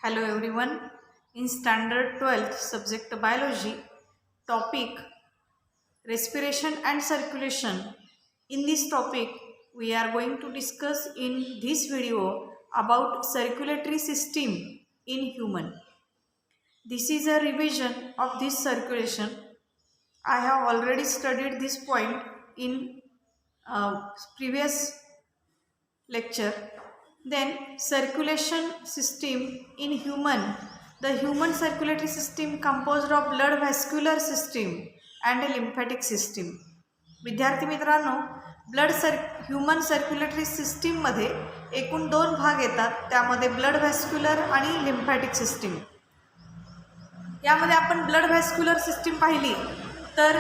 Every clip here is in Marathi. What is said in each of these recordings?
Hello everyone. In standard 12th subject biology, topic respiration and circulation. In this topic, we are going to discuss in this video about circulatory system in human. This is a revision of this circulation. I have already studied this point in previous lecture. Then circulation system in human. The human circulatory system composed of blood vascular system and a lymphatic system. विद्यार्थी मित्रांनो, ह्यूमन सर्क्युलेटरी सिस्टीम मध्ये एकूण दोन भाग येतात. त्यामध्ये ब्लड व्हॅस्क्युलर आणि लिम्फॅटिक सिस्टीम. यामध्ये आपण ब्लड व्हॅस्क्युलर सिस्टीम पाहिली तर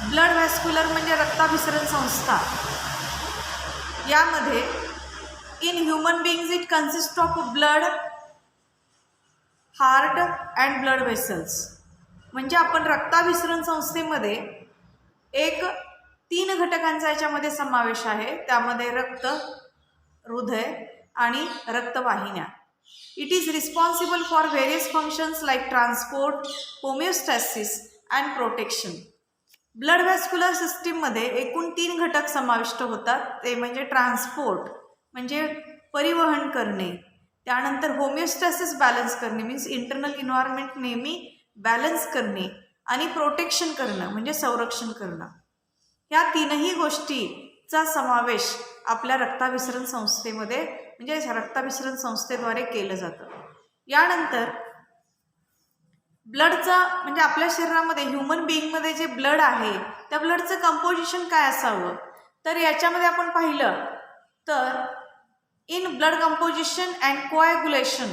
ब्लड व्हॅस्क्युलर म्हणजे रक्ताभिसरण संस्था. यामध्ये in human beings it consists of blood, heart and blood vessels. म्हणजे आपण रक्ताभिसरण संस्थेमध्ये एक 3 घटकांचा याच्यामध्ये समावेश आहे. त्यामध्ये रक्त, हृदय आणि रक्तवाहिन्या. It is responsible for various functions like transport, homeostasis and protection. Blood vascular सिस्टीममध्ये एकूण 3 घटक समाविष्ट होतात. ते म्हणजे ट्रान्सपोर्ट म्हणजे परिवहन करणे, त्यानंतर होमिओस्टॅसिस बॅलन्स करणे मीन्स इंटरनल इन्व्हायरमेंट नेहमी बॅलन्स करणे, आणि प्रोटेक्शन करणं म्हणजे संरक्षण करणं. ह्या 3ही गोष्टीचा समावेश आपल्या रक्ताभिसरण संस्थेमध्ये म्हणजे रक्ताभिसरण संस्थेद्वारे केलं जातं. यानंतर ब्लडचा म्हणजे आपल्या शरीरामध्ये ह्यूमन बिईंगमध्ये जे ब्लड आहे त्या ब्लडचं कंपोजिशन काय असावं, तर याच्यामध्ये आपण पाहिलं तर in blood composition and coagulation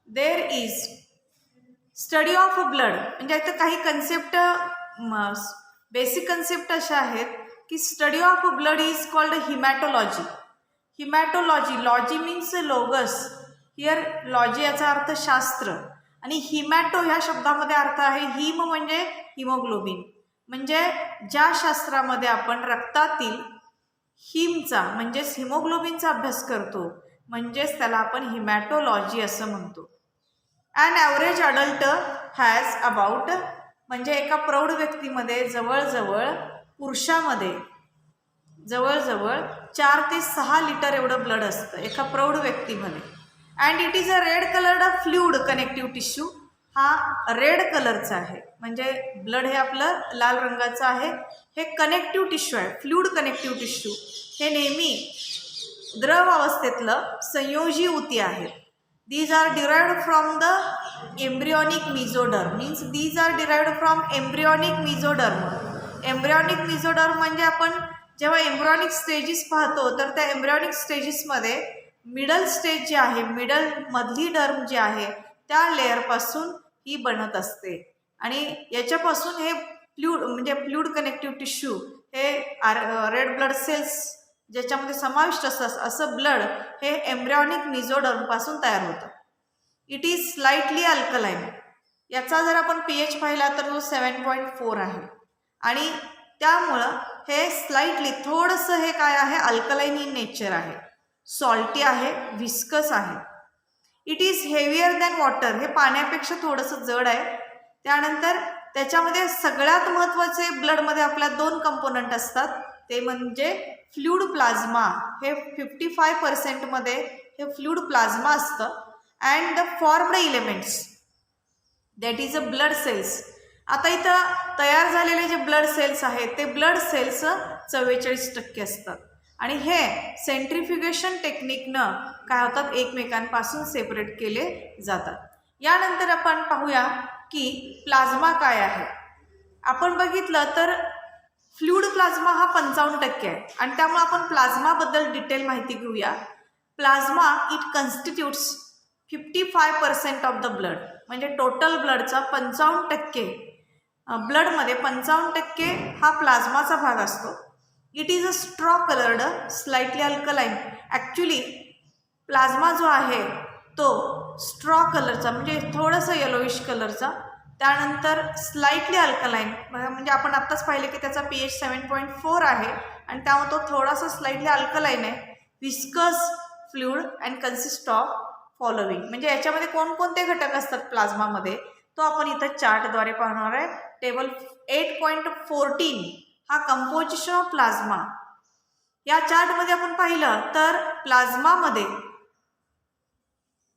there is study of blood. म्हणजे आता काही कन्सेप्ट बेसिक कन्सेप्ट अशा आहेत की study of blood is called haematology. Haematology, logy means logos, here logy याचा अर्थ शास्त्र, आणि हिमॅटो ह्या शब्दामध्ये अर्थ आहे हिम म्हणजे हिमोग्लोबिन. म्हणजे ज्या शास्त्रामध्ये आपण रक्तातील हिमचा म्हणजेच हिमोग्लोबिनचा अभ्यास करतो म्हणजेच त्याला आपण हिमॅटोलॉजी असं म्हणतो. An average adult has about म्हणजे एका प्रौढ व्यक्तीमध्ये जवळजवळ पुरुषामध्ये जवळजवळ 4 ते 6 लिटर एवढं ब्लड असतं एका प्रौढ व्यक्तीमध्ये. And it is a red coloured fluid connective tissue. हा रेड कलरचा आहे म्हणजे ब्लड हे आपलं लाल रंगाचं आहे. हे कनेक्टिव्ह टिश्यू आहे, फ्लुइड कनेक्टिव्ह टिश्यू. हे नेहमी द्रव अवस्थेतलं संयोजी ऊती आहेत. These are derived from the embryonic mesoderm means these are derived from embryonic mesoderm. Embryonic mesoderm म्हणजे आपण जेव्हा एम्ब्रियॉनिक स्टेजेस पाहतो तर त्या एम्ब्रियॉनिक स्टेजेसमध्ये मिडल स्टेज जे आहे, मिडल मधली डर्म जी आहे त्या लेअरपासून ही बनत असते. आणि याच्यापासून हे फ्लुइड म्हणजे फ्लुइड कनेक्टिव्ह टिश्यू हे रेड ब्लड सेल्स ज्याच्यामध्ये समाविष्ट असतात असं ब्लड हे एम्ब्रियॉनिक मिझोडर्मपासून तयार होतं. It is slightly alkaline. याचा जर आपण pH पाहिला तर तो 7.4 आहे. आणि त्यामुळं हे स्लाइटली थोडंसं हे काय आहे अल्कलाइन इन नेचर आहे, सॉल्टी आहे, व्हिस्कस आहे. It is heavier than water. हे पाण्यापेक्षा थोडंसं जड आहे. त्यानंतर त्याच्यामध्ये सगळ्यात महत्त्वाचे ब्लडमध्ये आपल्या 2 कंपोनंट असतात. ते म्हणजे फ्लुइड प्लाझ्मा. हे 55% मध्ये हे फ्लुइड प्लाझ्मा असतं. And the formed elements that is a blood cells. आता इथं तयार झालेले जे ब्लड सेल्स आहेत ते ब्लड सेल्स 44% असतात. आणि हे सेंट्रिफ्युगेशन टेक्निकनं काय होतात एकमेकांपासून सेपरेट केले जातात. यानंतर आपण पाहूया की प्लाझ्मा काय आहे. आपण बघितलं तर फ्लुइड प्लाझ्मा हा 55% आहे आणि त्यामुळे आपण प्लाझ्माबद्दल डिटेल माहिती घेऊया. Plasma it constitutes 55% of the blood. म्हणजे टोटल ब्लडचा 55% ब्लडमध्ये 55% हा प्लाझ्माचा भाग असतो. It is a straw coloured slightly alkaline. Actually plasma जो आहे तो स्ट्रॉ कलरचा म्हणजे थोडंसं येलोइश कलरचा, त्यानंतर स्लाइटली अल्कलाइन म्हणजे आपण आत्ताच पाहिलं की त्याचा pH 7.4 आहे आणि त्यामुळे तो थोडासा स्लाइटली अल्कलाइन आहे. Viscous fluid and consist of following. म्हणजे याच्यामध्ये कोणकोणते घटक असतात प्लाझ्मामध्ये तो आपण इथं चार्टद्वारे पाहणार आहे. टेबल 8.14 हा कंपोजिशन ऑफ प्लाझ्मा. या चार्टमध्ये आपण पाहिलं तर प्लाझ्मामध्ये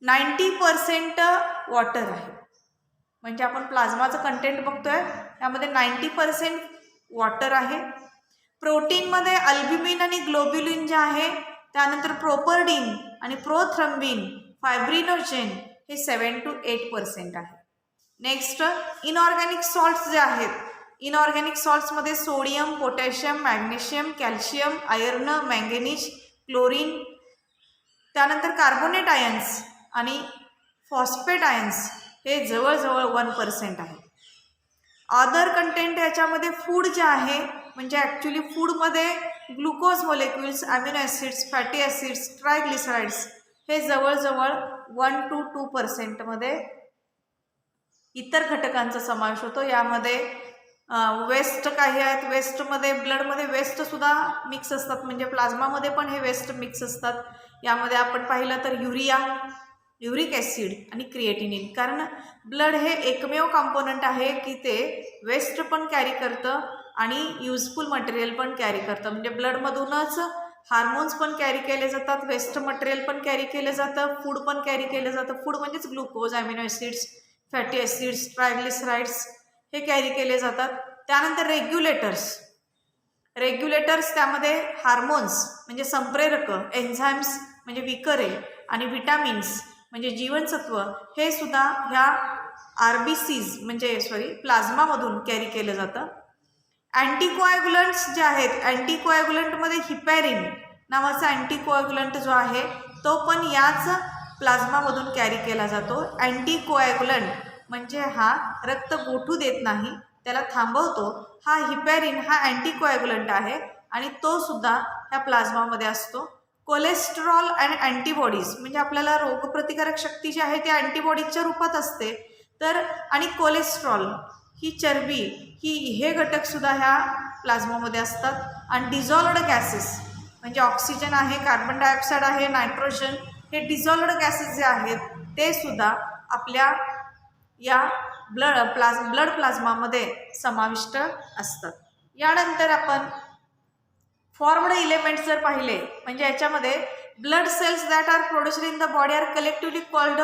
90% वॉटर आहे. म्हणजे आपण प्लाझ्माचं कंटेंट बघतोय त्यामध्ये 90% वॉटर आहे. प्रोटीनमध्ये अल्ब्युमिन आणि ग्लोब्युलिन जे आहे, त्यानंतर प्रोपर्डिन आणि प्रोथ्रम्बिन, फायब्रिनोजेन हे 7 to 8% आहे. नेक्स्ट इनऑर्गॅनिक सॉल्ट्स जे आहेत, इनऑर्गॅनिक सॉल्ट्समध्ये sodium, potassium, magnesium, calcium, iron, manganese, chlorine, त्यानंतर कार्बोनेट आयन्स आणि फॉस्फेट आयन्स हे जवळजवळ 1% आहे. अदर कंटेंट याच्यामध्ये फूड जे आहे, म्हणजे ॲक्च्युली फूडमध्ये glucose molecules, amino acids, fatty acids, triglycerides हे जवळजवळ 1 to 2% मध्ये इतर घटकांचा समावेश होतो. यामध्ये वेस्ट काही आहेत, वेस्टमध्ये ब्लडमध्ये वेस्टसुद्धा मिक्स असतात, म्हणजे प्लाझ्मामध्ये पण हे वेस्ट मिक्स असतात. यामध्ये आपण पाहिलं तर युरिया, युरिक ॲसिड आणि क्रिएटिनिन. कारण ब्लड हे एकमेव कॉम्पोनंट आहे की ते वेस्ट पण कॅरी करतं आणि युजफुल मटेरियल पण कॅरी करतं. म्हणजे ब्लडमधूनच हार्मोन्स पण कॅरी केले जातात, वेस्ट मटेरियल पण कॅरी केलं जातं, फूड पण कॅरी केलं जातं. फूड म्हणजेच glucose, amino acids, fatty acids, triglycerides हे कॅरी केले जातात. त्यानंतर रेग्युलेटर्स त्यामध्ये हार्मोन्स म्हणजे संप्रेरक, एन्झाईम्स म्हणजे विकरे आणि विटामिन्स म्हणजे जीवनसत्व हे सुद्धा ह्या आरबीसीज म्हणजे प्लाझ्मामधून कॅरी केलं जातं. अँटीकोॲग्युलंट्स जे आहेत, अँटीकोॲग्युलंटमध्ये हिपॅरिन नावाचा अँटीकोॲग्युलंट जो आहे तो पण याच प्लाझ्मामधून कॅरी केला जातो. अँटीकोॲग्युलंट म्हणजे हा रक्त गोठू देत नाही, त्याला थांबवतो. हा हिपॅरिन हा अँटीकोॲग्युलंट आहे आणि तो सुद्धा ह्या प्लाझ्मामध्ये असतो. कोलेस्टेरॉल अँड अँटीबॉडीज म्हणजे आपल्याला रोगप्रतिकारक शक्ती जी आहे ती अँटीबॉडीजच्या रूपात असते. तर आणि कोलेस्ट्रॉल ही चरबी हे घटकसुद्धा ह्या प्लाझ्मामध्ये असतात. आणि डिझॉल्व्ड गॅसेस म्हणजे ऑक्सिजन आहे, कार्बन डायऑक्साईड आहे, नायट्रोजन हे डिझॉल्व्ड गॅसेस जे आहेत ते सुद्धा आपल्या या ब्लड प्लाझ्मामध्ये समाविष्ट असतात. यानंतर आपण फॉर्म्ड इलेमेंट्स जर पाहिले म्हणजे याच्यामध्ये blood cells that are produced in the body are collectively called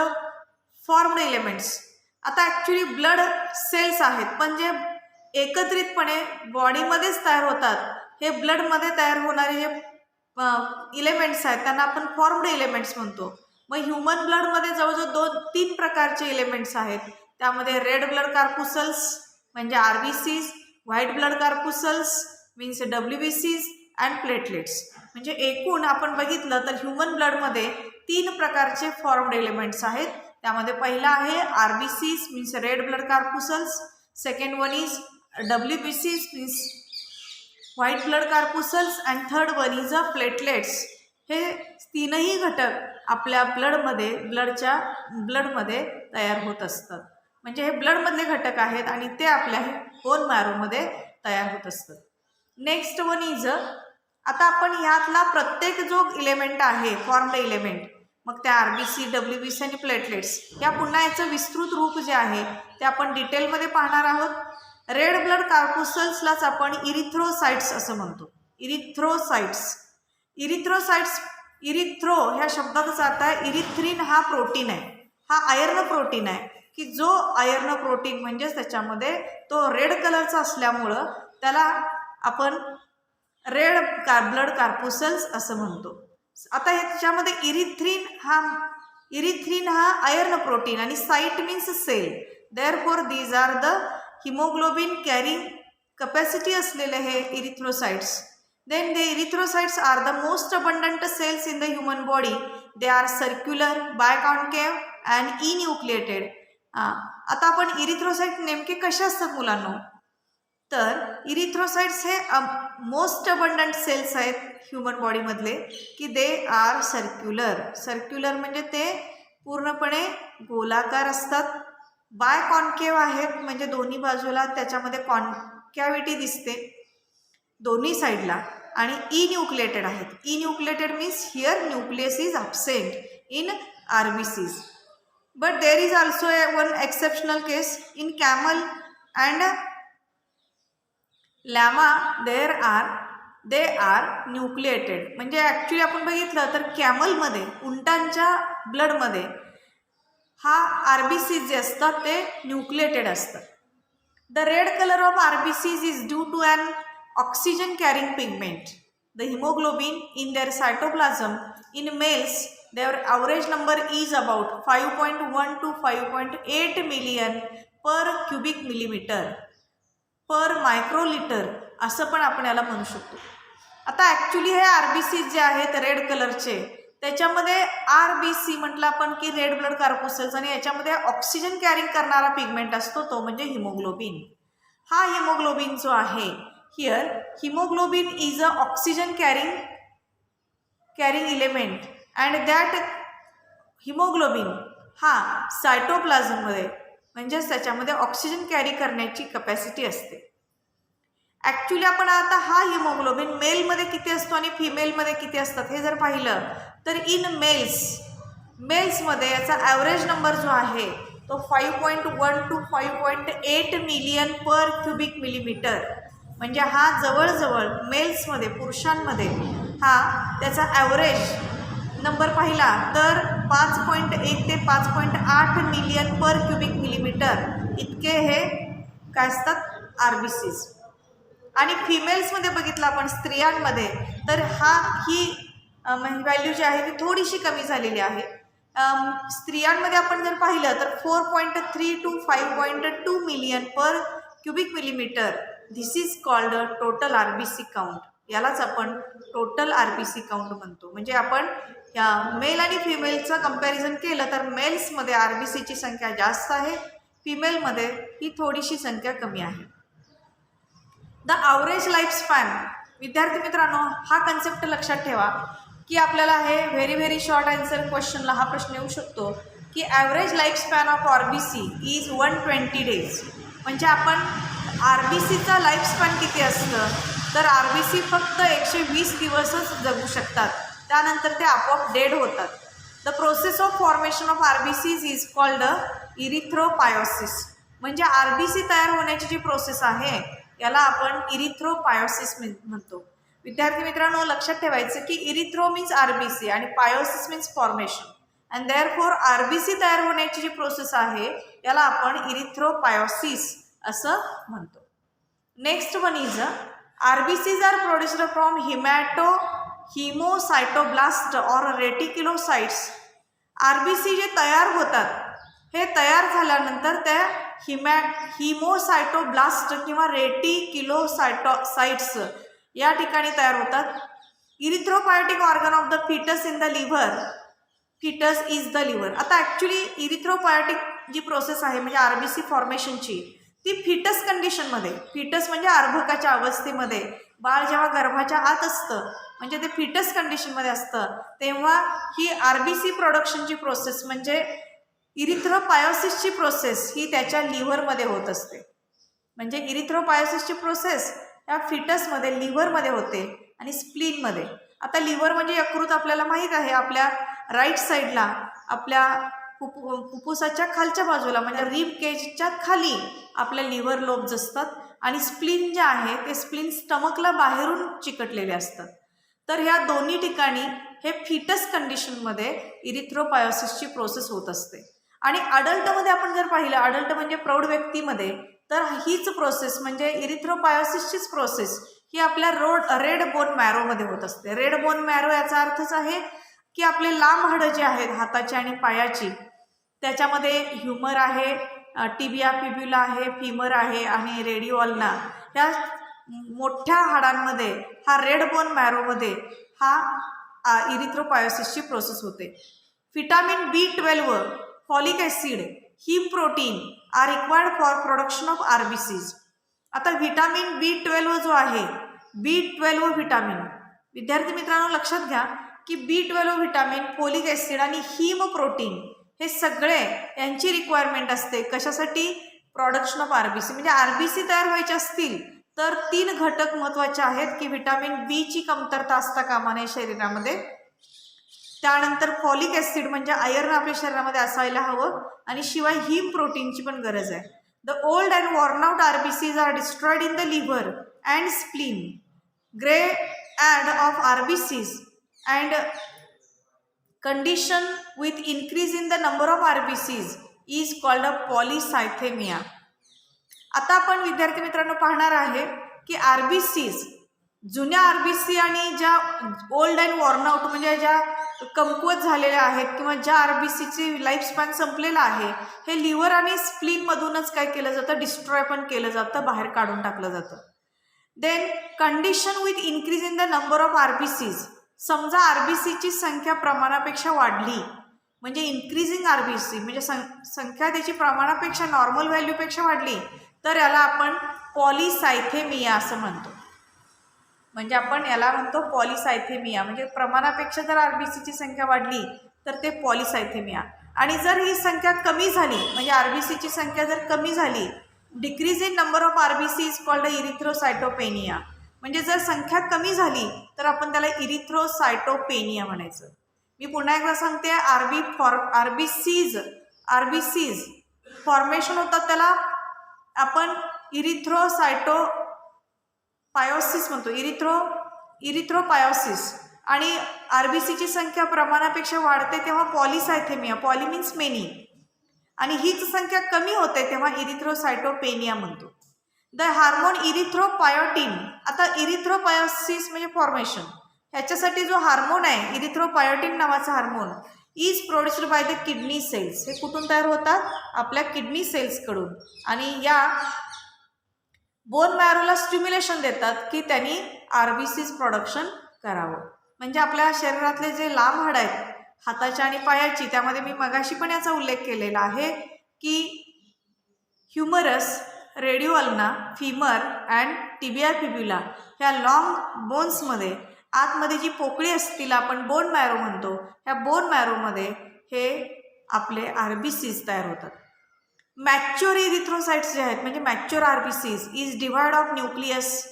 formed elements. आता ॲक्च्युली ब्लड सेल्स आहेत पण जे एकत्रितपणे बॉडीमध्येच तयार होतात, हे ब्लडमध्ये तयार होणारे जे इलेमेंट्स आहेत त्यांना आपण फॉर्म्ड इलेमेंट्स म्हणतो. मग ह्युमन ब्लडमध्ये जवळजवळ 2-3 प्रकारचे इलेमेंट्स आहेत. त्यामध्ये रेड ब्लड कार्पुसल्स म्हणजे RBCs, white blood corpuscles means डब्ल्यूबीसीज अँड प्लेटलेट्स. म्हणजे एकूण आपण बघितलं तर ह्युमन ब्लडमध्ये 3 प्रकारचे फॉर्म्ड एलिमेंट्स आहेत. त्यामध्ये पहिला आहे RBCs means red blood corpuscles, second one is डब्ल्यूबीसीज means white blood corpuscles and third one is platelets. हे तीनही घटक आपल्या ब्लडमध्ये तयार होत असतात. म्हणजे हे ब्लडमधले घटक आहेत आणि ते आपल्या बोन मॅरोमध्ये तयार होत असतात. नेक्स्ट वन इज आता आपण ह्यातला प्रत्येक जो इलेमेंट आहे फॉर्म्ड इलेमेंट, मग त्या आरबीसी, डब्ल्यूबीसी आणि प्लेटलेट्स या पुन्हा याचं विस्तृत रूप जे आहे ते आपण डिटेलमध्ये पाहणार आहोत. रेड ब्लड कार्पुसल्सलाच आपण इरिथ्रोसाइट्स असं म्हणतो. इरिथ्रो ह्या शब्दाचाच अर्थ आहे इरिथ्रिन हा प्रोटीन आहे, हा आयर्न प्रोटीन आहे की जो आयर्न प्रोटीन म्हणजेच त्याच्यामध्ये तो रेड कलरचा असल्यामुळं त्याला आपण रेड ब्लड कार्पुसल्स असं म्हणतो. आता ह्याच्यामध्ये इरिथ्रिन हा आयर्न प्रोटीन आणि cyte means cell, therefore these are the haemoglobin carrying capacity असलेले हे erythrocytes. Then the erythrocytes are the most abundant cells in the human body. They are circular, biconcave and enucleated. आता आपण इरिथ्रोसाइट नेमके कसे असतात मुलांनो, तर इरिथ्रोसाइट्स हे मोस्ट अबंडंट सेल्स आहेत ह्युमन बॉडीमधले की दे आर सर्क्युलर म्हणजे ते पूर्णपणे गोलाकार असतात. बायकॉन्केव्ह आहेत म्हणजे दोन्ही बाजूला त्याच्यामध्ये कॉन्कॅव्हिटी दिसते दोन्ही साईडला. आणि इन्युक्लिएटेड आहेत. Enucleated means here nucleus is absent. in RBCs. But there is also one exceptional case in camel and llama. they are nucleated. म्हणजे ॲक्च्युली आपण बघितलं तर कॅमलमध्ये, उंटांच्या ब्लडमध्ये हा RBCs जे असतात ते न्यूक्लिएटेड असतात. The red color of RBCs is due to an oxygen carrying pigment, the hemoglobin, in their cytoplasm. In males, their average number is about 5.1 to 5.8 million per cubic millimeter per microliter असं पण आपण याला म्हणू शकतो. आता ॲक्च्युली हे RBCs जे आहेत रेड कलरचे, त्याच्यामध्ये RBC म्हटलं आपण की रेड ब्लड कार्पोसेल्स, आणि याच्यामध्ये ऑक्सिजन कॅरिंग करणारा पिगमेंट असतो तो म्हणजे हिमोग्लोबिन. हा हिमोग्लोबिन जो आहे, here haemoglobin is a oxygen carrying element and that haemoglobin हा सायटोप्लाझममध्ये म्हणजेच त्याच्यामध्ये ऑक्सिजन कॅरी करण्याची कपॅसिटी असते. ॲक्च्युली आपण आता हा हिमोग्लोबिन मेलमध्ये किती असतो आणि फिमेलमध्ये किती असतात हे जर पाहिलं तर इन मेल्समध्ये याचा ॲव्हरेज नंबर जो आहे तो 5.1 to 5.8 million per cubic millimetre. म्हणजे हा जवळजवळ मेल्समध्ये, पुरुषांमध्ये हा त्याचा ॲव्हरेज नंबर पाहिला तर 5.1 ते 5.8 मिलियन पर क्युबिक मिलीमीटर इतके हे काय असतात RBCs. आणि फिमेल्समध्ये बघितलं आपण, स्त्रियांमध्ये, तर ही व्हॅल्यू जी आहे ती थोडीशी कमी झालेली आहे. स्त्रियांमध्ये आपण जर पाहिलं तर 4.3 to 5.2 million per cubic millimetre. This is called total RBC count. यालाच आपण टोटल RBC काउंट म्हणतो. म्हणजे आपण या मेल आणि फिमेलचं कंपॅरिझन केलं तर मेल्समध्ये RBCची संख्या जास्त आहे, फिमेलमध्ये ही थोडीशी संख्या कमी आहे. The average life span. विद्यार्थी मित्रांनो, हा कन्सेप्ट लक्षात ठेवा की आपल्याला हे व्हेरी शॉर्ट आन्सर क्वेश्चनला हा प्रश्न येऊ शकतो की average life span of RBC is 120 days. म्हणजे आपण RBCचा लाईफ स्पॅन किती असतं तर RBC फक्त 120 दिवसच जगू शकतात, त्यानंतर ते आपोआप डेड होतात. The process of formation of RBCs is called erythropoiesis. म्हणजे RBC तयार होण्याची जी प्रोसेस आहे याला आपण इरिथ्रोपायोसिस म्हणतो. विद्यार्थी मित्रांनो, लक्षात ठेवायचं की इरिथ्रो मीन्स RBC आणि poiesis means formation, and therefore RBC तयार होण्याची जी प्रोसेस आहे याला आपण इरिथ्रोपायोसिस असं म्हणतो. Next one is RBCs are produced from haemocytoblast or reticulocytes. RBC जे तयार होतात हे तयार झाल्यानंतर त्या हिमोसायटोब्लास्ट किंवा रेटिक्युलोसाइट्स या ठिकाणी तयार होतात. Erythropoietic organ of the foetus in the liver. Foetus is the liver. आता ॲक्च्युली इरिथ्रोपायोटिक जी प्रोसेस आहे म्हणजे RBC फॉर्मेशनची ती फिटस कंडिशनमध्ये, फिटस म्हणजे अर्भकाच्या अवस्थेमध्ये, बाळ जेव्हा गर्भाच्या आत असतं म्हणजे ते फिटस कंडिशनमध्ये असतं तेव्हा ही RBC प्रोडक्शनची प्रोसेस म्हणजे इरिथ्रोपायोसिसची प्रोसेस ही त्याच्या लिव्हरमध्ये होत असते. म्हणजे इरिथ्रोपायोसिसची प्रोसेस या फिटसमध्ये लिव्हरमध्ये होते आणि स्प्लीनमध्ये. आता लिव्हर म्हणजे यकृत आपल्याला माहीत आहे, आपल्या राईट साईडला आपल्या फुफ्फुसाच्या खालच्या बाजूला म्हणजे रिब केजच्या खाली आपल्या लिव्हर लोब्स असतात आणि स्प्लीन जे आहे ते स्प्लीन स्टमकला बाहेरून चिकटलेले असतात. तर ह्या दोन्ही ठिकाणी हे फिटस कंडिशनमध्ये इरिथ्रोपायोसिसची प्रोसेस होत असते. आणि अडल्टमध्ये आपण जर पाहिलं, अडल्ट म्हणजे प्रौढ व्यक्तीमध्ये, तर हीच प्रोसेस म्हणजे इरिथ्रोपायोसिसचीच प्रोसेस ही आपल्या रेड बोन मॅरोमध्ये होत असते. रेड बोन मॅरो याचा अर्थच आहे की आपले लांब हाडं जे आहेत हाताची आणि पायाची त्याच्यामध्ये ह्युमर आहे, टिबिया फिब्युला आहे, फिमर आहे आणि रेडिओल्ना, ह्या मोठ्या हाडांमध्ये हा रेड बोन मॅरोमध्ये हा इरिथ्रोपायोसिसची प्रोसेस होते. Vitamin B12, folic acid, haem protein are required for production of RBCs. आता विटामिन B12 जो आहे, B12 विटामिन, विद्यार्थी मित्रांनो लक्षात घ्या की B12 विटामिन, फॉलिक ॲसिड आणि हिम प्रोटीन हे सगळे यांची रिक्वायरमेंट असते. कशासाठी? Production of RBC. म्हणजे RBC तयार व्हायचे असतील तर 3 घटक महत्त्वाचे आहेत की विटामिन B ची कमतरता असता कामा नये शरीरामध्ये, त्यानंतर फॉलिक ॲसिड म्हणजे आयर्न आपल्या शरीरामध्ये असायला हवं, आणि शिवाय हिम प्रोटीनची पण गरज आहे. The old and worn out RBCs are destroyed in the liver and spleen. ग्रे ॲड of RBCs and condition with increase in the number of RBCs is called a polycythemia. आता आपण विद्यार्थी मित्रांनो पाहणार आहे की RBCs, जुन्या RBC आणि ज्या ओल्ड अँड वॉर्न आउट म्हणजे ज्या कमकुवत झालेल्या आहेत किंवा ज्या RBCची लाईफ स्पॅन संपलेला आहे, हे लिव्हर आणि स्प्लीनमधूनच काय केलं जातं, डिस्ट्रॉय पण केलं जातं, बाहेर काढून टाकलं जातं. Then condition with increase in the number of RBCs. समजा RBCची संख्या प्रमाणापेक्षा वाढली, म्हणजे इन्क्रीजिंग RBC म्हणजे संख्या त्याची प्रमाणापेक्षा नॉर्मल व्हॅल्यूपेक्षा वाढली, तर याला आपण पॉलिसायथेमिया असं म्हणतो. म्हणजे आपण याला म्हणतो पॉलिसायथेमिया, म्हणजे प्रमाणापेक्षा जर RBCची संख्या वाढली तर ते पॉलिसायथेमिया. आणि जर ही संख्या कमी झाली, म्हणजे RBCची संख्या जर कमी झाली, decrease in number of RBC is called erythrocytopenia. म्हणजे जर संख्या कमी झाली तर आपण त्याला इरिथ्रोसायटोपेनिया म्हणायचं. मी पुन्हा एकदा सांगते, RBCs फॉर्मेशन होतात त्याला आपण इरिथ्रोसायटोपायोसिस म्हणतो, इरिथ्रोपायोसिस. आणि RBCची संख्या प्रमाणापेक्षा वाढते तेव्हा पॉलिसायथेमिया, पॉली मीन्स मेनी, आणि हीच संख्या कमी होते तेव्हा इरिथ्रोसायटोपेनिया म्हणतो. The hormone erythropoietin. आता इरिथ्रोपायोसिस म्हणजे फॉर्मेशन, ह्याच्यासाठी जो हार्मोन आहे इरिथ्रोपायोटिन नावाचा hormone is produced by the kidney cells. हे कुठून तयार होतात, आपल्या किडनी सेल्सकडून, आणि या बोन मॅरोला स्टिम्युलेशन देतात की त्यांनी RBCs प्रोडक्शन करावं. म्हणजे आपल्या शरीरातले जे लांब हाड आहेत हाताच्या आणि पायाची, त्यामध्ये मी मगाशी पण याचा उल्लेख केलेला आहे की ह्युमरस, रेडिओअल्ना, फिमर अँड टिबिया फिब्युला ह्या लॉंग बोन्समध्ये आतमध्ये जी पोकळी असते तिला आपण बोन मॅरो म्हणतो. ह्या बोन मॅरोमध्ये हे आपले RBCs तयार होतात. मॅच्युअर इरिथ्रोसाइट्स जे आहेत म्हणजे mature RBCs is divide of nucleus,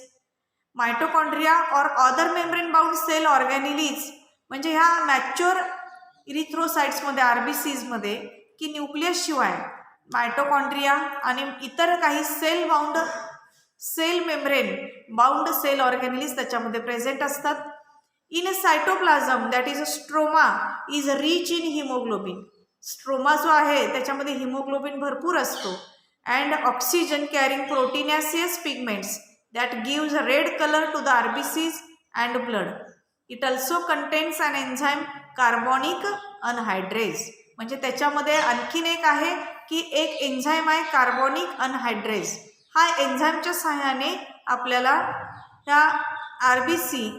mitochondria और अदर मेम्ब्रेन बाउंड सेल ऑर्गॅनिलीज. म्हणजे ह्या मॅच्युअर इरिथ्रोसाइट्समध्ये RBCsमध्ये की न्यूक्लियस शिवाय मायटोकॉन्ड्रिया आणि इतर काही cell membrane bound cell organelles त्याच्यामध्ये प्रेझेंट असतात. In cytoplasm that is a stroma is rich in haemoglobin. Stroma जो आहे त्याच्यामध्ये हिमोग्लोबिन भरपूर असतो. And oxygen carrying proteinaceous pigments that gives red colour to the RBCs and blood. It also contains an enzyme carbonic anhydrase. म्हणजे त्याच्यामध्ये आणखीन एक आहे की एक एन्झाईम आहे कार्बोनिक अनहायड्रेज. हा एन्झाईमच्या सहाय्याने आपल्याला ह्या RBC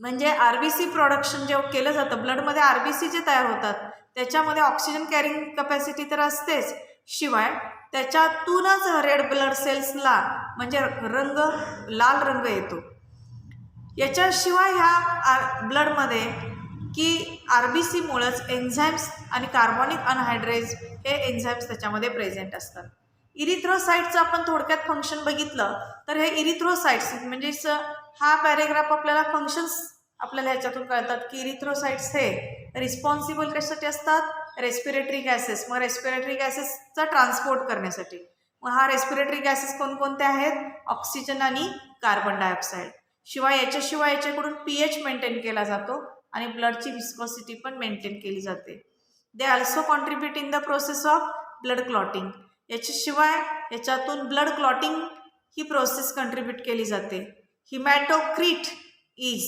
म्हणजे RBC प्रोडक्शन जेव्हा केलं जातं, ब्लडमध्ये RBC जे तयार होतात त्याच्यामध्ये ऑक्सिजन कॅरिंग कपॅसिटी तर असतेच, शिवाय त्याच्यातूनच रेड ब्लड सेल्सला म्हणजे लाल रंग येतो. याच्याशिवाय ह्या ब्लडमध्ये की RBCमुळेच एन्झाईम्स आणि कार्बोनिक अनहायड्रेज हे एन्झाईम्स त्याच्यामध्ये प्रेझेंट असतात. इरिथ्रोसाइट्सचं आपण थोडक्यात फंक्शन बघितलं तर हे इरिथ्रोसाइट्स म्हणजेच हा पॅरेग्राफ आपल्याला फंक्शन्स आपल्याला ह्याच्यातून कळतात की इरिथ्रोसाइट्स हे रिस्पॉन्सिबल कशासाठी असतात, रेस्पिरेटरी गॅसेस. मग रेस्पिरेटरी गॅसेसचा ट्रान्सपोर्ट करण्यासाठी. मग हा रेस्पिरेटरी गॅसेस कोणकोणते आहेत, ऑक्सिजन आणि कार्बन डायऑक्साईड. शिवाय याच्याकडून pH मेंटेन केला जातो आणि ब्लडची विस्कोसिटी पण मेंटेन केली जाते. They also contribute in the process of blood clotting. याच्याशिवाय याच्यातून ब्लड क्लॉटिंग ही प्रोसेस कंट्रीब्यूट केली जाते. Haematocrit is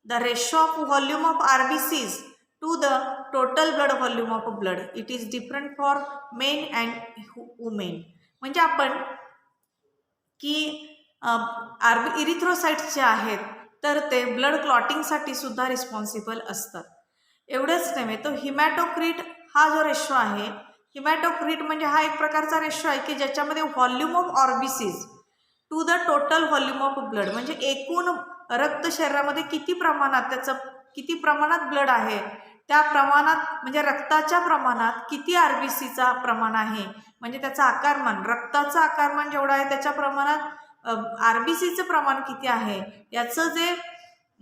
the ratio of volume of RBCs to the total blood volume of blood. It is different for men and women. म्हणजे आपण की इरिथ्रोसाइट्स जे आहेत तर ते ब्लड क्लॉटिंगसाठी सुद्धा रिस्पॉन्सिबल असतात. एवढंच नव्हे, तो हिमॅटोक्रीट हा जो रेशो आहे, हिमॅटोक्रीट म्हणजे हा एक प्रकारचा रेशो आहे की ज्याच्यामध्ये volume of RBCs to the total volume of blood म्हणजे एकूण रक्त शरीरामध्ये किती प्रमाणात ब्लड आहे त्या प्रमाणात म्हणजे रक्ताच्या प्रमाणात किती RBCचा प्रमाण आहे म्हणजे त्याचा आकारमान, रक्ताचं आकारमान जेवढं आहे त्याच्या प्रमाणात RBCचं प्रमाण किती आहे याचं जे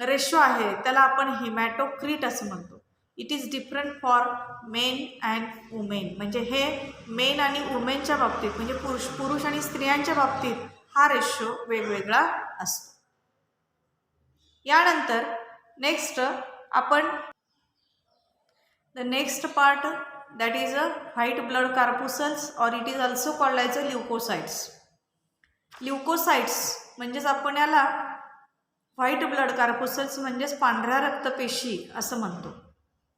रेशो आहे त्याला आपण हिमॅटोक्रिट असं म्हणतो. It is different for men and women. म्हणजे हे मेन आणि वुमेनच्या बाबतीत म्हणजे पुरुष आणि स्त्रियांच्या बाबतीत हा रेशो वेगवेगळा असतो. यानंतर नेक्स्ट आपण the next part that is a white blood corpuscles or it is also called as a leucocytes. Leucocytes म्हणजेच आपण याला व्हाईट ब्लड कार्पुसल्स म्हणजेच पांढऱ्या रक्तपेशी असं म्हणतो.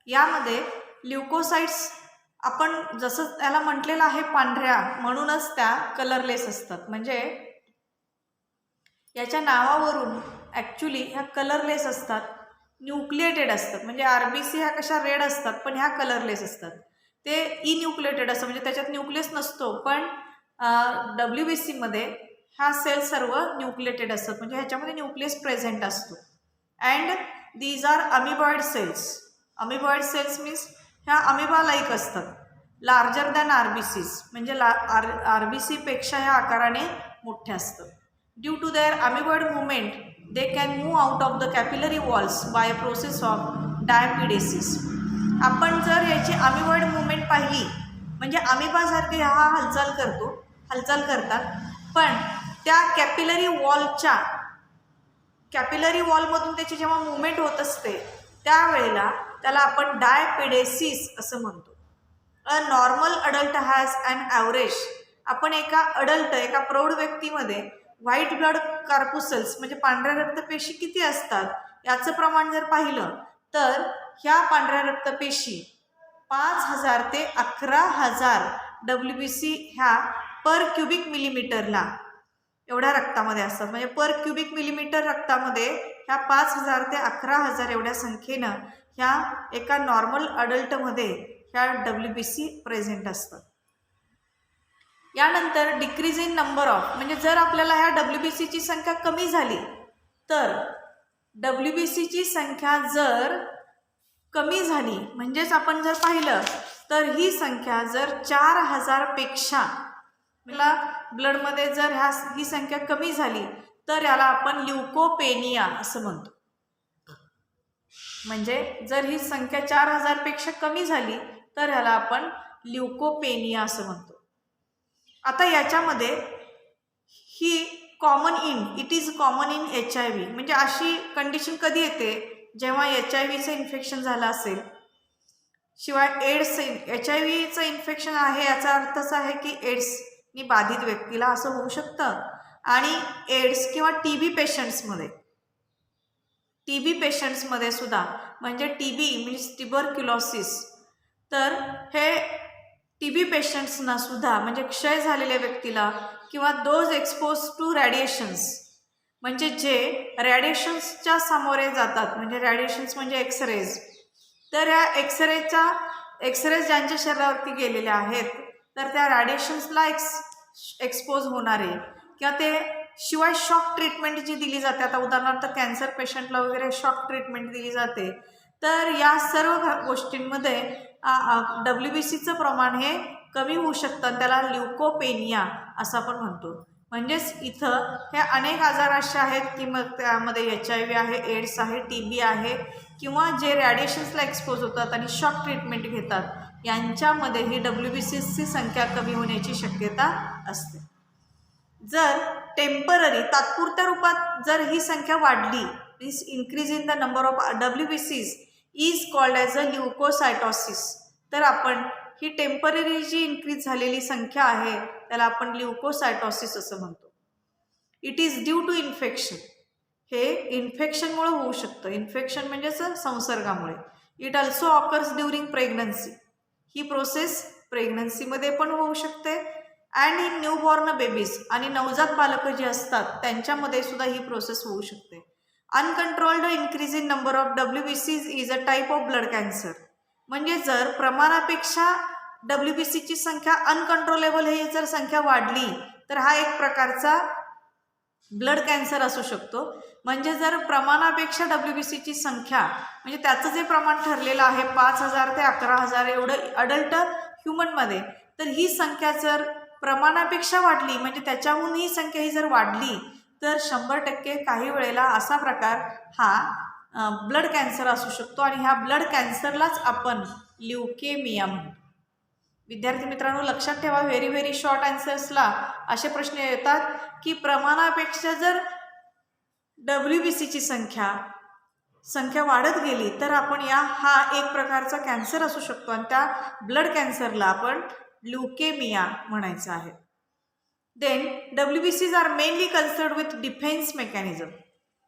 यामध्ये ल्युकोसाइट्स आपण जसं त्याला म्हटलेलं आहे पांढऱ्या म्हणूनच त्या कलरलेस असतात. म्हणजे याच्या नावावरून ॲक्च्युली ह्या कलरलेस असतात, न्यूक्लिएटेड असतात. म्हणजे RBC ह्या कशा रेड असतात पण ह्या कलरलेस असतात. ते इन्यूक्लिएटेड असतं म्हणजे त्याच्यात न्यूक्लियस नसतो. पण WBC मध्ये ह्या सेल्स सर्व न्यूक्लिएटेड असतात म्हणजे ह्याच्यामध्ये न्यूक्लियस प्रेझेंट असतो. And these are amoeboid cells. Amoeboid cells means ह्या अमिबा लाईक असतात, लार्जर दॅन RBCs म्हणजे RBC पेक्षा ह्या आकाराने मोठ्या असतात. Due to their amoeboid movement they can move out of the capillary walls by a process of diapedesis. आपण जर याची अमिबॉइड मुवमेंट पाहिली म्हणजे अमिबासारखे हा हालचाल करतात पण त्या कॅपिलरी वॉलमधून त्याची जेव्हा मुवमेंट होत असते त्यावेळेला त्याला आपण डायपिडेसिस असं म्हणतो. A normal adult has an average. आपण एका प्रौढ व्यक्तीमध्ये व्हाईट ब्लड कार्पुसल्स म्हणजे पांढऱ्या रक्तपेशी किती असतात याचं प्रमाण जर पाहिलं तर ह्या पांढऱ्या रक्तपेशी 5000 ते 11000 WBC ह्या पर क्युबिक मिलीमीटरला एवढ्या रक्तामध्ये असतात. म्हणजे पर क्युबिक मिलीमीटर रक्तामध्ये ह्या 5000 ते 11000 एवढ्या संख्येनं ह्या एका नॉर्मल अडल्टमध्ये ह्या WBC प्रेझेंट असतात. यानंतर डिक्रीज इन नंबर ऑफ म्हणजे जर आपल्याला ह्या WBCची संख्या कमी झाली तर WBCची संख्या जर कमी झाली म्हणजेच आपण जर पाहिलं तर ही संख्या जर 4000 पेक्षा मला ब्लडमध्ये जर ही संख्या कमी झाली तर याला आपण ल्युकोपेनिया असं म्हणतो. म्हणजे जर ही संख्या 4000 पेक्षा कमी झाली तर याला आपण ल्युकोपेनिया असं म्हणतो. आता याच्यामध्ये ही it is common in HIV. म्हणजे अशी कंडिशन कधी येते जेव्हा HIVचं इन्फेक्शन झालं असेल. शिवाय HIVचं इन्फेक्शन आहे याचा अर्थ असा आहे की एड्सनी बाधित व्यक्तीला असं होऊ शकतं. आणि एड्स किंवा TB पेशंट्समध्ये सुद्धा म्हणजे TB मीन्स ट्युबरक्युलोसिस. तर हे TB पेशंट्सना सुद्धा म्हणजे क्षय झालेल्या व्यक्तीला किंवा दोज एक्सपोज टू रॅडिएशन्स म्हणजे जे रॅडिएशन्सच्या सामोरे जातात म्हणजे रॅडिएशन्स म्हणजे एक्सरेज. तर या एक्सरेज ज्यांच्या शरीरावरती गेलेल्या आहेत तर त्या रॅडिएशन्सला एक्सपोज होणारे किंवा ते शिवाय शॉक ट्रीटमेंट जी दिली जाते. आता उदाहरणार्थ कॅन्सर पेशंटला वगैरे शॉक ट्रीटमेंट दिली जाते. तर या सर्व गोष्टींमध्ये WBCचं प्रमाण हे कमी होऊ शकतं. त्याला ल्युकोपेनिया असं आपण म्हणतो. म्हणजेच इथं हे अनेक आजार असे आहेत की मग त्यामध्ये HIV आहे, एड्स आहे, TB आहे किंवा जे रॅडिएशन्सला एक्सपोज होतात आणि शॉक ट्रीटमेंट घेतात यांच्यामध्ये ही WBCची संख्या कमी होण्याची शक्यता असते. जर टेम्पररी तात्पुरत्या रूपात जर ही संख्या वाढली means increase in the number of WBCs is called as a leucocytosis. तर आपण ही टेम्पररी जी इन्क्रीज झालेली संख्या आहे त्याला आपण ल्युकोसायटॉसिस असं म्हणतो. It is due to infection. हे इन्फेक्शनमुळे होऊ शकतं. इन्फेक्शन म्हणजेच संसर्गामुळे. It also occurs during pregnancy. ही प्रोसेस प्रेग्नन्सीमध्ये पण होऊ शकते. अँड इन न्यूबॉर्न बेबीज आणि नवजात बालकं जी असतात त्यांच्यामध्ये सुद्धा ही प्रोसेस होऊ शकते. Uncontrolled increase in number of WBCs is a type of blood cancer. म्हणजे जर प्रमाणापेक्षा WBCची संख्या अनकंट्रोलेबल ही जर संख्या वाढली तर हा एक प्रकारचा ब्लड कॅन्सर असू शकतो. म्हणजे जर प्रमाणापेक्षा WBCची संख्या म्हणजे त्याचं जे प्रमाण ठरलेलं आहे 5000 ते 11000 एवढं अडल्ट ह्युमनमध्ये तर ही संख्या जर प्रमाणापेक्षा वाढली म्हणजे त्याच्याहून ही संख्या ही जर वाढली तर 100% काही वेळेला असा प्रकार हा ब्लड कॅन्सर असू शकतो आणि ह्या ब्लड कॅन्सरलाच आपण ल्युकेमिया म्हणतो. विद्यार्थी मित्रांनो, लक्षात ठेवा, व्हेरी व्हेरी शॉर्ट आन्सर्सला असे प्रश्न येतात की प्रमाणापेक्षा जर WBCची संख्या वाढत गेली तर आपण हा एक प्रकारचा कॅन्सर असू शकतो आणि त्या ब्लड कॅन्सरला आपण ल्युकेमिया म्हणायचं आहे. Then WBCs are mainly concerned with defence mechanism.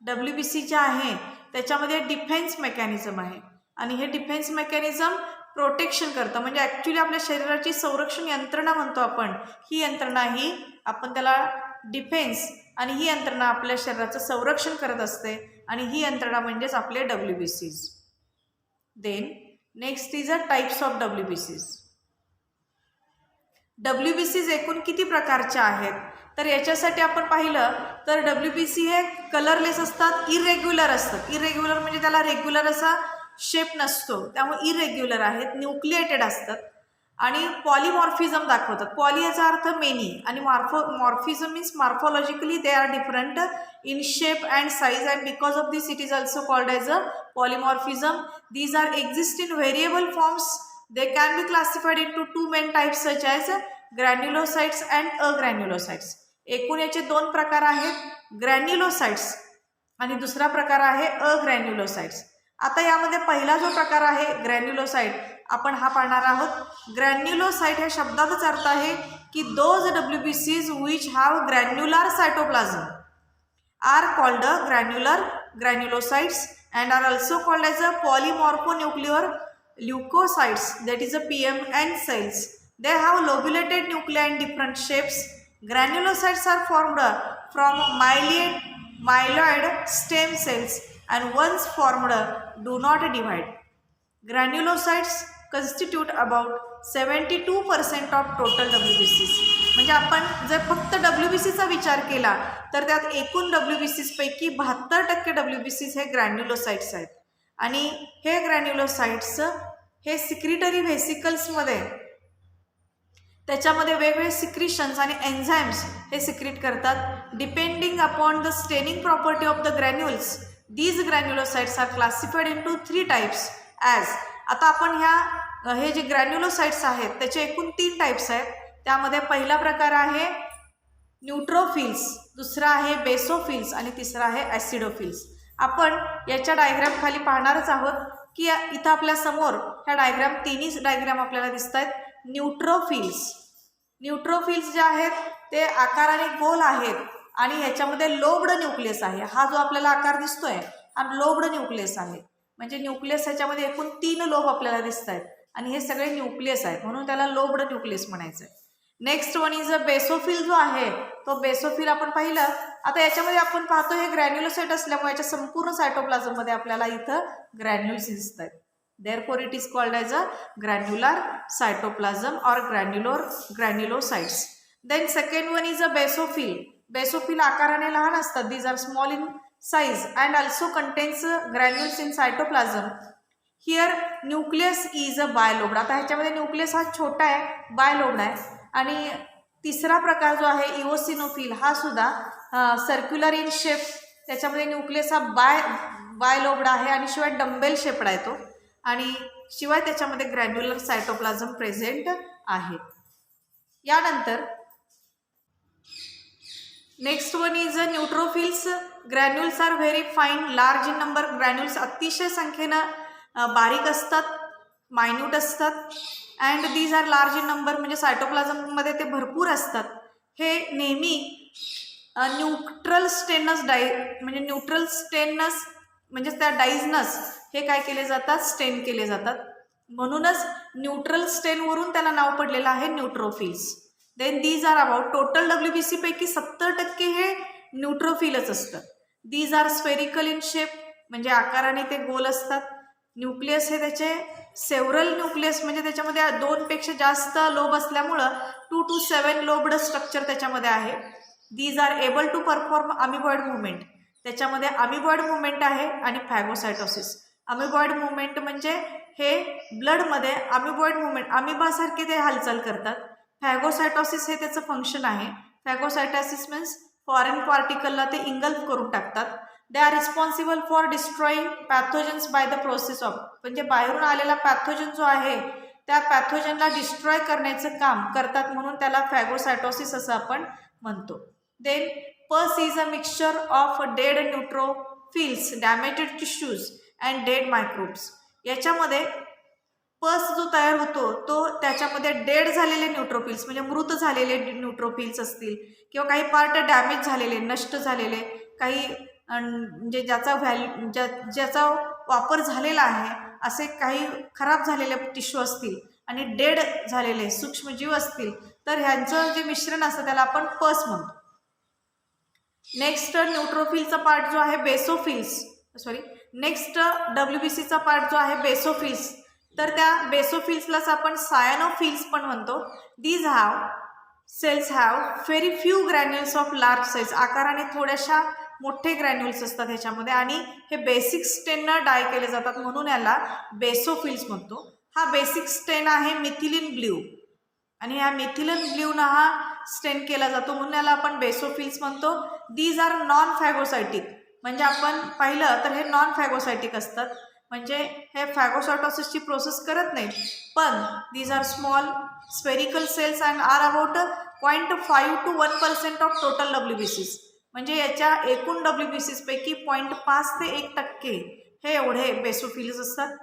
WBC जे आहे त्याच्यामध्ये डिफेन्स मेकॅनिझम आहे आणि हे डिफेन्स मेकॅनिझम प्रोटेक्शन करतं, म्हणजे ॲक्च्युली आपल्या शरीराची संरक्षण यंत्रणा म्हणतो आपण. ही यंत्रणा ही आपण त्याला डिफेन्स, आणि ही यंत्रणा आपल्या शरीराचं संरक्षण करत असते आणि ही यंत्रणा म्हणजेच आपले WBCs. Then next is types of WBCs. WBCs एकूण किती प्रकारच्या आहेत तर याच्यासाठी आपण पाहिलं तर WBC हे कलरलेस असतात, इरेग्युलर असतात. इरेग्युलर म्हणजे त्याला रेग्युलर असा शेप नसतो, त्यामुळे इरेग्युलर आहेत, न्यूक्लिएटेड असतात आणि पॉलिमॉर्फिझम दाखवतात. पॉली याचा अर्थ मेनी आणि morphism means morphologically they are different in shape and size and because of this it is also called as a polymorphism. These are exist in variable forms. They can be classified into two main types such as granulocytes and agranulocytes. एकूण याचे दोन प्रकार आहेत, ग्रॅन्युलोसाइट्स आणि दुसरा प्रकार आहे अग्रॅन्युलोसाइट्स. आता यामध्ये पहिला जो प्रकार आहे ग्रॅन्युलोसाइट आपण हा पाहणार आहोत. ग्रॅन्युलोसाइट या शब्दाचाच अर्थ आहे की those WBCs which have granular cytoplasm are called granulocytes and are also called as a polymorphonuclear leukocytes, that is a PMN cells. They have lobulated nuclei in different shapes. Granulocytes are formed from myeloid stem cells and once formed do not divide. Granulocytes constitute about 72% of total WBCs. म्हणजे आपण जर फक्त WBCचा विचार केला तर त्यात एकूण WBCs पैकी 72% WBCs हे ग्रॅन्युलोसाइट्स आहेत आणि हे ग्रॅन्युलोसाइट्स हे सिक्रिटरी व्हेसिकल्समध्ये त्याच्यामध्ये वेगवेगळे सिक्रिशन्स आणि एन्झाइम्स हे सिक्रिट करतात. Depending upon the staining property of the granules these granulocytes are classified into 3 types as. आता आपण हे जे ग्रॅन्युलोसाइट्स आहेत त्याचे एकूण 3 टाइप्स आहेत. त्यामध्ये पहिला प्रकार आहे न्यूट्रोफिल्स, दुसरा आहे बेसोफिल्स आणि तिसरा आहे ॲसिडोफिल्स. आपण याच्या डायग्राम खाली पाहणारच आहोत की इथं आपल्या समोर ह्या डायग्राम तिन्ही डायग्राम आपल्याला दिसत आहेत. न्यूट्रोफिल्स जे आहेत ते आकाराने गोल आहेत आणि ह्याच्यामध्ये लोब्ड न्यूक्लियस आहे. हा जो आपल्याला आकार दिसतोय हा लोब्ड न्यूक्लियस आहे, म्हणजे न्यूक्लियस ह्याच्यामध्ये एकूण 3 लोब आपल्याला दिसत आहेत आणि हे सगळे न्यूक्लियस आहेत म्हणून त्याला लोब्ड न्यूक्लियस म्हणायचं आहे. Next one is a basophil जो आहे तो बेसोफिल आपण पाहिलं. आता याच्यामध्ये आपण पाहतो हे ग्रॅन्युलोसाइट असल्यामुळे याच्या संपूर्ण सायटोप्लाझममध्ये आपल्याला इथं ग्रॅन्युल्स दिसत आहेत. Therefore, it is called as a granular cytoplasm or granulocytes. Then second one is a basophil. Basophil आकाराने लहान असतात. These are small in size and also contains granules in cytoplasm. Here nucleus is a bilobed. आता ह्याच्यामध्ये न्यूक्लियस हा छोटा आहे, बायलोब्ड आहे. आणि तिसरा प्रकार जो आहे इओसिनोफिल हा सुद्धा सर्क्युलर इन शेप, त्याच्यामध्ये न्यूक्लियस हा बायलोब्ड आहे आणि शिवाय डंबेल शेपड आहे तो, आणि शिवाय त्याच्यामध्ये ग्रॅन्युलर सायटोप्लाझम प्रेझेंट आहे. यानंतर next one is neutrophils. Granules are very fine, large in number. Granules अतिशय संख्येनं बारीक असतात, मायन्यूट असतात. And these are large in number, म्हणजे सायटोप्लाझममध्ये ते भरपूर असतात. हे नेहमी न्यूट्रल स्टेनस म्हणजे त्या डायझनस हे काय केले जातात, स्टेन केले जातात. म्हणूनच न्यूट्रल स्टेनवरून त्याला नाव पडलेलं आहे neutrophils. Then these are about total WBC पैकी 70% हे न्यूट्रोफिलच असतं. These are spherical in shape, म्हणजे आकाराने ते गोल असतात. न्यूक्लियस हे त्याचे सेव्हरल न्यूक्लियस, म्हणजे त्याच्यामध्ये 2 पेक्षा जास्त लोब असल्यामुळं 2 to 7 लोब्ड स्ट्रक्चर त्याच्यामध्ये आहे. These are able to perform amoeboid movement, त्याच्यामध्ये अमिबॉइड मुवमेंट आहे आणि फॅगोसायटोसिस. अमिबॉइड मुवमेंट म्हणजे हे ब्लडमध्ये अमिबॉइड मुवमेंट, अमिबासारखे ते हालचाल करतात. फॅगोसायटोसिस हे त्याचं फंक्शन आहे. फॅगोसायटोसिस मीन्स फॉरेन पार्टिकलला ते इंगल्फ करून टाकतात. They are responsible for destroying pathogens by the process of, म्हणजे बाहेरून आलेला पॅथोजन जो आहे त्या पॅथोजनला डिस्ट्रॉय करण्याचं काम करतात, म्हणून त्याला फॅगोसायटोसिस असं आपण म्हणतो. Then pus is a mixture of dead neutrophils, damaged tissues and dead microbes. याच्यामध्ये पस जो तयार होतो तो त्याच्यामध्ये डेड झालेले न्यूट्रोफिल्स म्हणजे मृत झालेले न्यूट्रोफिल्स असतील किंवा काही पार्ट डॅमेज झालेले, नष्ट झालेले, काही म्हणजे ज्याचा वापर झालेला आहे असे काही खराब झालेले टिश्यू असतील आणि डेड झालेले सूक्ष्मजीव असतील तर ह्यांचं जे मिश्रण असतं त्याला आपण पस म्हणतो. नेक्स्ट न्यूट्रोफिलचा पार्ट जो आहे नेक्स्ट WBCचा पार्ट जो आहे बेसोफिल्स, तर त्या बेसोफिल्सलाच आपण सायनोफिल्स पण म्हणतो. These cells have very few granules of large size, आकाराने थोड्याशा मोठे ग्रॅन्युल्स असतात ह्याच्यामध्ये आणि हे बेसिक स्टेननं डाय केले जातात म्हणून याला बेसोफिल्स म्हणतो. हा बेसिक स्टेन आहे मिथिलिन ब्ल्यू आणि ह्या मिथिलिन ब्ल्यूनं हा स्टेन केला जातो म्हणून याला आपण बेसोफिल्स म्हणतो. दीज आर नॉन फॅगोसायटिक, म्हणजे आपण पाहिलं तर हे नॉन फॅगोसायटिक असतात, म्हणजे हे फॅगोसायटोसिसची प्रोसेस करत नाहीत. पण these are small spherical cells and are about 0.5 to 1% of total WBCs, म्हणजे याच्या एकूण WBCs पैकी 0.5 ते 1% हे एवढे बेसोफिल्स असतात.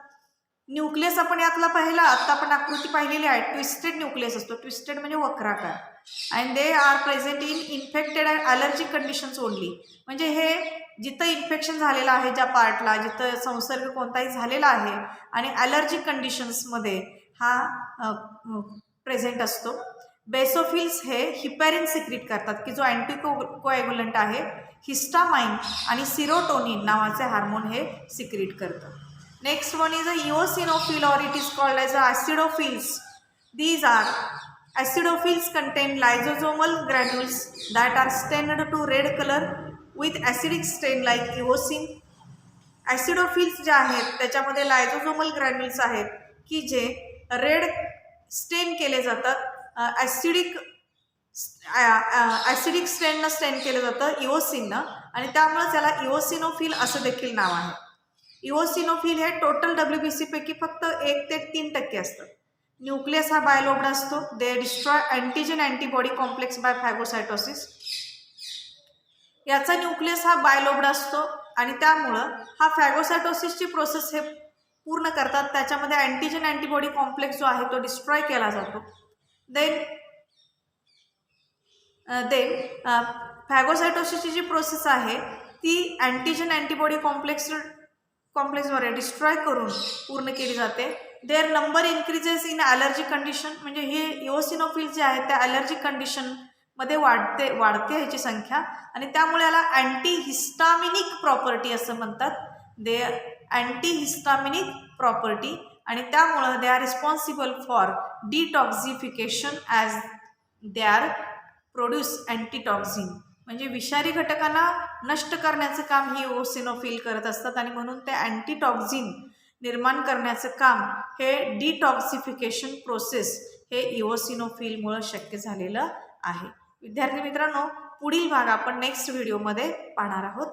न्यूक्लियस आपण यातला पाहिला, आता आपण आकृती पाहिलेली आहे, ट्विस्टेड न्यूक्लियस असतो, ट्विस्टेड म्हणजे वक्राकार. And they are present in infected and allergic conditions only, म्हणजे हे जिथं इन्फेक्शन झालेलं आहे ज्या पार्टला, जिथं संसर्ग कोणताही झालेला आहे आणि ॲलर्जिक कंडिशन्समध्ये हा प्रेझेंट असतो. बेसोफिल्स हे हिपॅरिन सिक्रीट करतात की जो अँटीकोॲग्युलंट आहे, हिस्टामाइन आणि सिरोटोनिन नावाचे हार्मोन हे सिक्रीट करतं. Next one is a eosinophil or it is called as acidophils. These are acidophils contain lysosomal granules that are stained to red color with acidic stain like eosin. ॲसिडोफिल्स जे आहेत त्याच्यामध्ये लायझोझोमल ग्रॅन्युल्स आहेत की जे रेड स्टेन केले जातात, ॲसिडिक स्टेन केलं जातं इओसिननं आणि त्यामुळे त्याला इओसिनोफिल असं देखील नाव आहे. इओसिनोफिल हे टोटल WBC पैकी फक्त 1 ते 3% असतं. न्यूक्लियस हा बायलोब्ड असतो. They destroy antigen antibody complex by phagocytosis. याचा न्यूक्लियस हा बायलोब्ड असतो आणि त्यामुळं हा फॅगोसायटोसिसची प्रोसेस हे पूर्ण करतात. त्याच्यामध्ये अँटीजन अँटीबॉडी कॉम्प्लेक्स जो आहे तो डिस्ट्रॉय केला जातो. देन फॅगोसायटोसिसची जी प्रोसेस आहे ती अँटीजन अँटीबॉडी कॉम्प्लेक्सद्वारे डिस्ट्रॉय करून पूर्ण केली जाते. Their number increases in allergic condition, म्हणजे हे इओसिनोफिल जे आहेत त्या ॲलर्जिक कंडिशनमध्ये वाढते ह्याची संख्या आणि त्यामुळे याला अँटीहिस्टामिनिक प्रॉपर्टी असं म्हणतात. दे अँटीहिस्टामिनिक प्रॉपर्टी आणि त्यामुळं they are responsible for detoxification as they are produce antitoxin, म्हणजे विषारी घटकांना नष्ट करण्याचं काम ही इओसिनोफिल करत असतात आणि म्हणून ते अँटीटॉक्झिन निर्माण करण्याचं काम हे डिटॉक्सिफिकेशन प्रोसेस हे इओसिनोफिलमुळं शक्य झालेलं आहे. विद्यार्थी मित्रांनो, पुढील भाग आपण नेक्स्ट व्हिडिओमध्ये पाहणार आहोत.